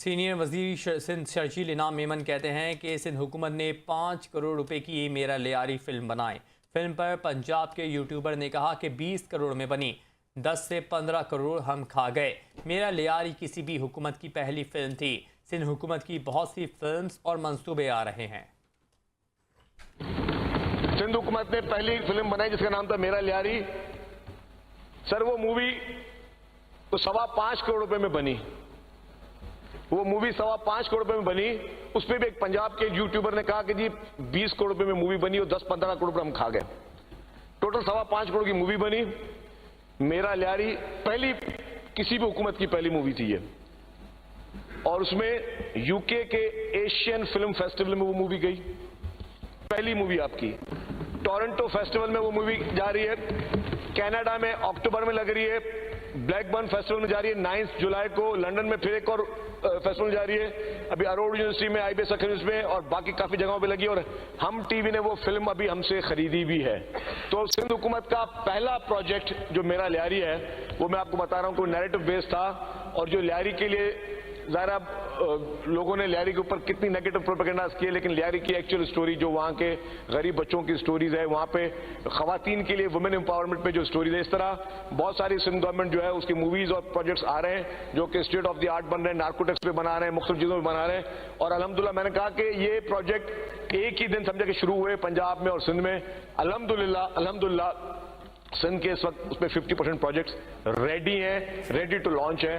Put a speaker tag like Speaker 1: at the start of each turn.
Speaker 1: Senior वजीर सिंध शर्जील इनाम मेमन कहते हैं कि सिंध हुकूमत ने 5 करोड़ रुपए की मेरा लियारी फिल्म बनाई। फिल्म पर पंजाब के यूट्यूबर ने कहा कि 20 करोड़ में बनी, 10 से 15 करोड़ हम खा गए। मेरा लियारी किसी भी हुकूमत की पहली फिल्म थी। सिंध हुकूमत की बहुत सी फिल्म्स और मंसूबे आ रहे हैं।
Speaker 2: सिंध हुकूमत ने पहली फिल्म बनाई जिसका नाम था मेरा लियारी। सर वो मूवी तो 5.25 करोड़ रुपए में बनी। वो मूवी 5.25 करोड़ रुपए में बनी। उस पर भी एक पंजाब के यूट्यूबर ने कहा कि जी 20 करोड़ रुपए में मूवी बनी और 10-15 करोड़ रुपए हम खा गए। टोटल 5.25 करोड़ की मूवी बनी। मेरा लियारी पहली किसी भी हुकूमत की पहली मूवी थी ये, और उसमें यूके के एशियन फिल्म फेस्टिवल में वो मूवी गई, पहली मूवी आपकी। टोरंटो फेस्टिवल में वो मूवी जा रही है, कनाडा में अक्टूबर में लग रही है, ब्लैकबर्न फेस्टिवल में जा रही है 9 जुलाई को, लंदन में फिर एक और फेस्टिवल जा रही है, अभी अरोड़ यूनिवर्सिटी में, IBS अकेडमी में और बाकी काफी जगहों पे लगी। और हम टीवी ने वो फिल्म अभी हमसे खरीदी भी है। तो सिंध हुकूमत का पहला प्रोजेक्ट जो मेरा लियारी है वो मैं आपको बता रहा हूँ कोई नैरेटिव बेस्ड था। और जो लियारी के लिए ज़ाहिर लोगों ने लियारी के ऊपर कितनी नेगेटिव प्रोपेगेंडास किए, लेकिन लियारी की एक्चुअल स्टोरी जो वहाँ के गरीब बच्चों की स्टोरीज है, वहाँ पे खवातीन के लिए वुमेन एम्पावरमेंट पे जो स्टोरीज है, इस तरह बहुत सारी सिंध गवर्नमेंट जो है उसकी मूवीज और प्रोजेक्ट्स आ रहे हैं जो कि स्टेट ऑफ द आर्ट बन रहे हैं, नार्कोटिक्स पे बना रहे हैं, मुख्तलिफ चीज़ों पे बना रहे हैं। और अल्हम्दुलिल्लाह मैंने कहा कि ये प्रोजेक्ट एक ही दिन समझा के शुरू हुए पंजाब में और सिंध में। अल्हम्दुलिल्लाह सिंध के इस वक्त उस पर 50% प्रोजेक्ट्स रेडी हैं, रेडी टू लॉन्च है।